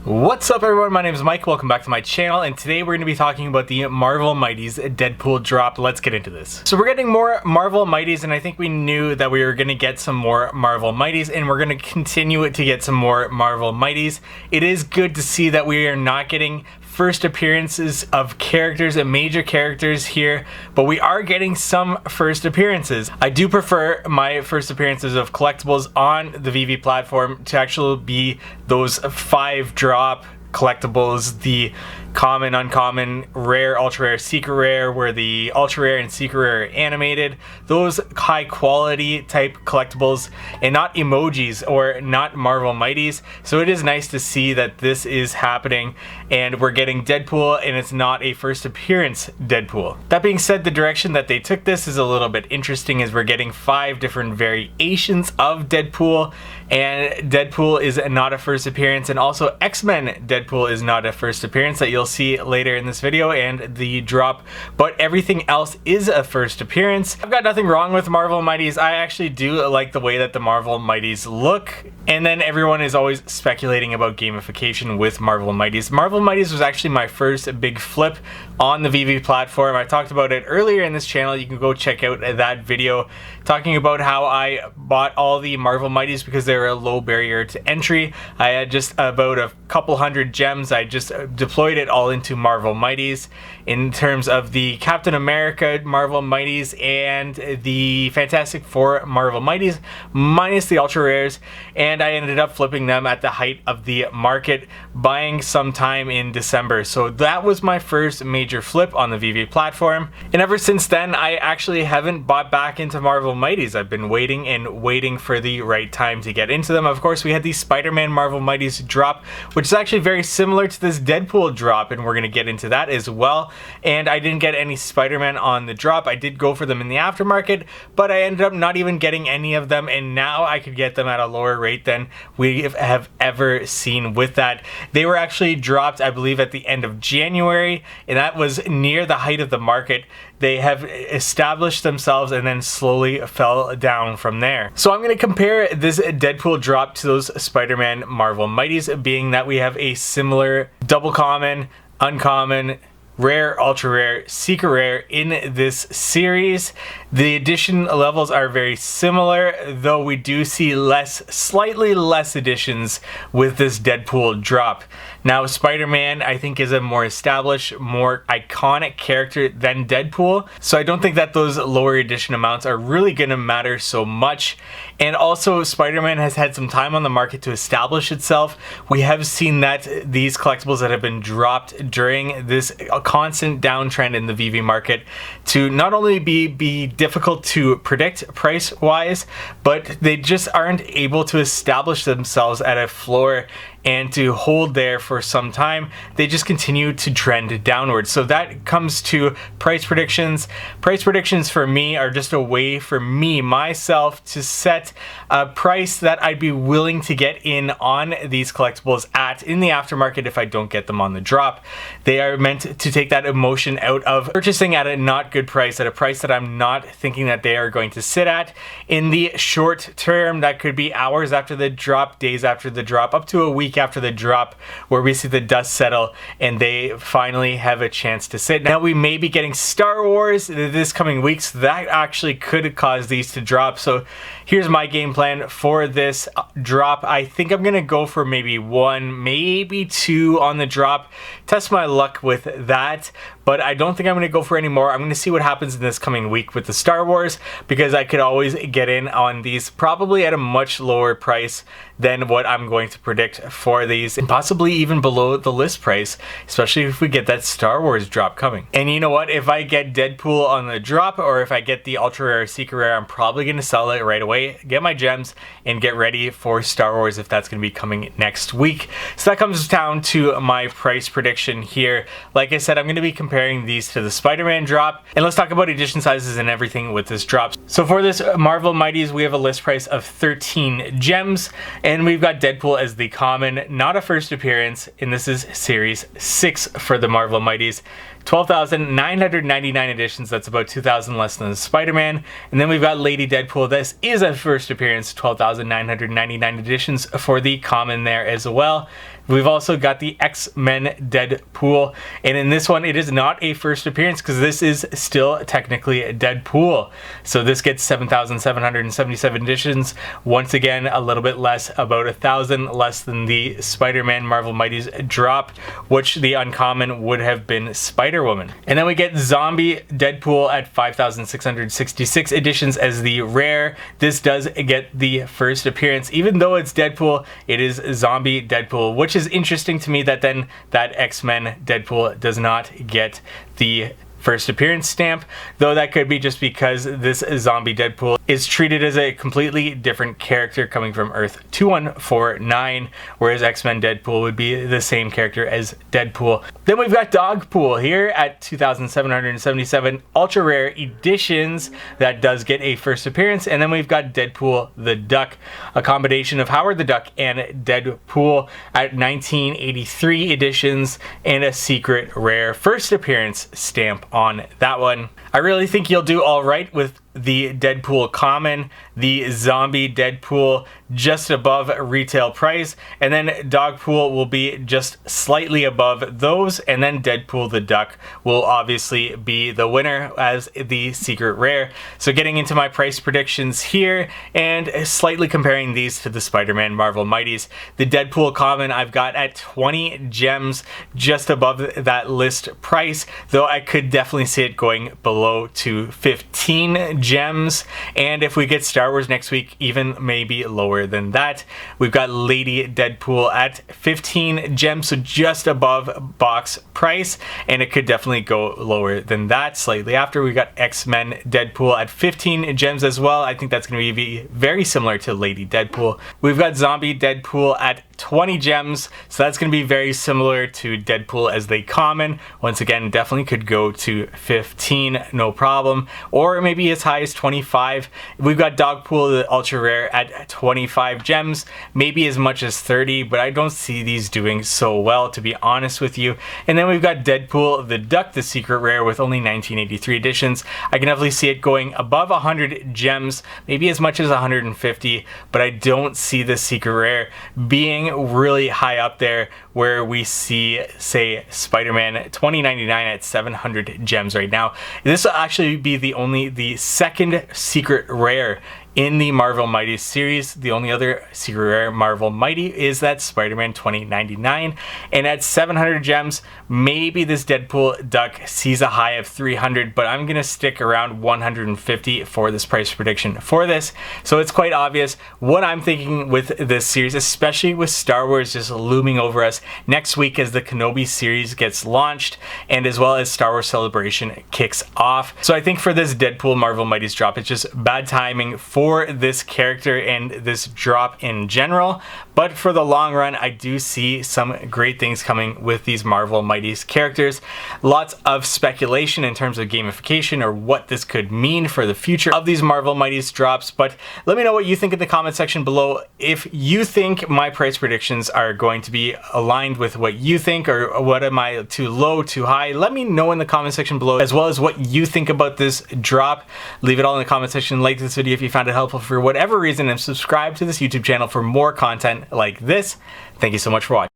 What's up everyone, my name is Mike, welcome back to my channel, and today we're going to be talking about the Marvel Mighties Deadpool drop. Let's get into this. So we're getting more Marvel Mighties, and I think we knew that we were going to get some more Marvel Mighties, and we're going to continue to get some more Marvel Mighties. It is good to see that we are not getting first appearances of characters and major characters here, but we are getting some first appearances. I do prefer my first appearances of collectibles on the VEVE platform to actually be those 5 drop collectibles, the common, uncommon, rare, ultra rare, secret rare, where the ultra rare and secret rare are animated, those high quality type collectibles, and not emojis or not Marvel Mighties. So it is nice to see that this is happening and we're getting Deadpool, and it's not a first appearance Deadpool. That being said, the direction that they took this is a little bit interesting, as we're getting 5 different variations of Deadpool, and Deadpool is not a first appearance, and also X-Men Deadpool is not a first appearance that you'll see later in this video and the drop, but everything else is a first appearance. I've got nothing wrong with Marvel Mighties. I actually do like the way that the Marvel Mighties look, and then everyone is always speculating about gamification with Marvel Mighties. Marvel Mighties was actually my first big flip on the VEVE platform. I talked about it earlier in this channel. You can go check out that video talking about how I bought all the Marvel Mighties because they were a low barrier to entry. I had just about a couple hundred gems. I just deployed it all into Marvel Mighties. In terms of the Captain America Marvel Mighties and the Fantastic Four Marvel Mighties, minus the ultra rares, and I ended up flipping them at the height of the market, buying sometime in December. So that was my first major flip on the VEVE platform, and ever since then I actually haven't bought back into Marvel Mighties. I've been waiting and waiting for the right time to get into them. Of course, we had the Spider-Man Marvel Mighties drop, which is actually very similar to this Deadpool drop, and we're going to get into that as well. And I didn't get any Spider-Man on the drop. I did go for them in the aftermarket, but I ended up not even getting any of them, and now I could get them at a lower rate than we have ever seen with that. They were actually dropped, I believe, at the end of January, and that was near the height of the market. They have established themselves and then slowly fell down from there. So I'm going to compare this Deadpool drop to those Spider-Man Marvel Mighties, being that we have a similar double common, uncommon, rare, ultra rare, secret rare in this series. The edition levels are very similar, though we do see slightly less editions with this Deadpool drop. Now, Spider-Man, I think, is a more established, more iconic character than Deadpool, so I don't think that those lower edition amounts are really going to matter so much. And also, Spider-Man has had some time on the market to establish itself. We have seen that these collectibles that have been dropped during this constant downtrend in the VEVE market to not only be difficult to predict price-wise, but they just aren't able to establish themselves at a floor and to hold there for some time. They just continue to trend downwards. So that comes to price predictions. Price predictions for me are just a way for me, myself, to set a price that I'd be willing to get in on these collectibles at in the aftermarket if I don't get them on the drop. They are meant to take that emotion out of purchasing at a not good price, at a price that I'm not thinking that they are going to sit at. In the short term, that could be hours after the drop, days after the drop, up to a week after the drop, where we see the dust settle and they finally have a chance to sit. Now, we may be getting Star Wars this coming weeks. That actually could cause these to drop. So here's my game plan for this drop. I think I'm gonna go for maybe 1, maybe 2 on the drop, test my luck with that, but I don't think I'm gonna go for any more. I'm gonna see what happens in this coming week with the Star Wars, because I could always get in on these probably at a much lower price than what I'm going to predict for these, and possibly even below the list price, especially if we get that Star Wars drop coming. And you know what? If I get Deadpool on the drop, or if I get the ultra rare, secret rare, I'm probably gonna sell it right away, get my gems, and get ready for Star Wars if that's gonna be coming next week. So that comes down to my price prediction here. Like I said, I'm gonna be comparing these to the Spider-Man drop, and let's talk about edition sizes and everything with this drop. So for this Marvel Mighties, we have a list price of 13 gems, and we've got Deadpool as the common, not a first appearance, and this is series 6 for the Marvel Mighties. 12,999 editions, that's about 2,000 less than the Spider-Man. And then we've got Lady Deadpool. This is a first appearance, 12,999 editions for the common there as well. We've also got the X-Men Deadpool, and in this one it is not a first appearance because this is still technically Deadpool. So this gets 7,777 editions. Once again, a little bit less, about 1,000 less than the Spider-Man Marvel Mighties drop, which the uncommon would have been Spider-Woman. And then we get Zombie Deadpool at 5,666 editions as the rare. This does get the first appearance. Even though it's Deadpool, it is Zombie Deadpool, which is interesting to me that then that X-Men Deadpool does not get the first appearance stamp, though that could be just because this Zombie Deadpool is treated as a completely different character coming from Earth 2149, whereas X-Men Deadpool would be the same character as Deadpool. Then we've got Dogpool here at 2,777 ultra rare editions. That does get a first appearance. And then we've got Deadpool the Duck, a combination of Howard the Duck and Deadpool at 1983 editions and a secret rare first appearance stamp on that one. I really think you'll do all right with the Deadpool common, the Zombie Deadpool just above retail price, and then Dogpool will be just slightly above those, and then Deadpool the Duck will obviously be the winner as the secret rare. So getting into my price predictions here and slightly comparing these to the Spider-Man Marvel Mighties, the Deadpool common I've got at 20 gems, just above that list price, though I could definitely see it going below to 15 gems, and if we get Star Wars next week, even maybe lower than that. We've got Lady Deadpool at 15 gems, so just above box price, and it could definitely go lower than that slightly after. We got X-Men Deadpool at 15 gems as well. I think that's going to be very similar to Lady Deadpool. We've got Zombie Deadpool at 20 gems, so that's going to be very similar to Deadpool as they common. Once again, definitely could go to 15, no problem, or maybe as high as 25. We've got Dogpool, the ultra rare, at 25 gems, maybe as much as 30, but I don't see these doing so well, to be honest with you. And then we've got Deadpool the Duck, the secret rare, with only 1983 editions. I can definitely see it going above 100 gems, maybe as much as 150, but I don't see the secret rare being really high up there where we see, say, Spider-Man 2099 at 700 gems right now. This will actually be the second secret rare in the Marvel Mighty series. The only other secret rare Marvel Mighty is that Spider-Man 2099, and at 700 gems, maybe this Deadpool Duck sees a high of 300, but I'm gonna stick around 150 for this price prediction for this. So it's quite obvious what I'm thinking with this series, especially with Star Wars just looming over us next week as the Kenobi series gets launched, and as well as Star Wars Celebration kicks off. So I think for this Deadpool Marvel Mighties drop, it's just bad timing for this character and this drop in general, but for the long run, I do see some great things coming with these Marvel Mighties characters. Lots of speculation in terms of gamification or what this could mean for the future of these Marvel Mighties drops, but let me know what you think in the comment section below. If you think my price predictions are going to be aligned with what you think, or what am I too low, too high, let me know in the comment section below, as well as what you think about this drop. Leave it all in the comment section. Like this video if you found it helpful for whatever reason, and subscribe to this YouTube channel for more content like this. Thank you so much for watching.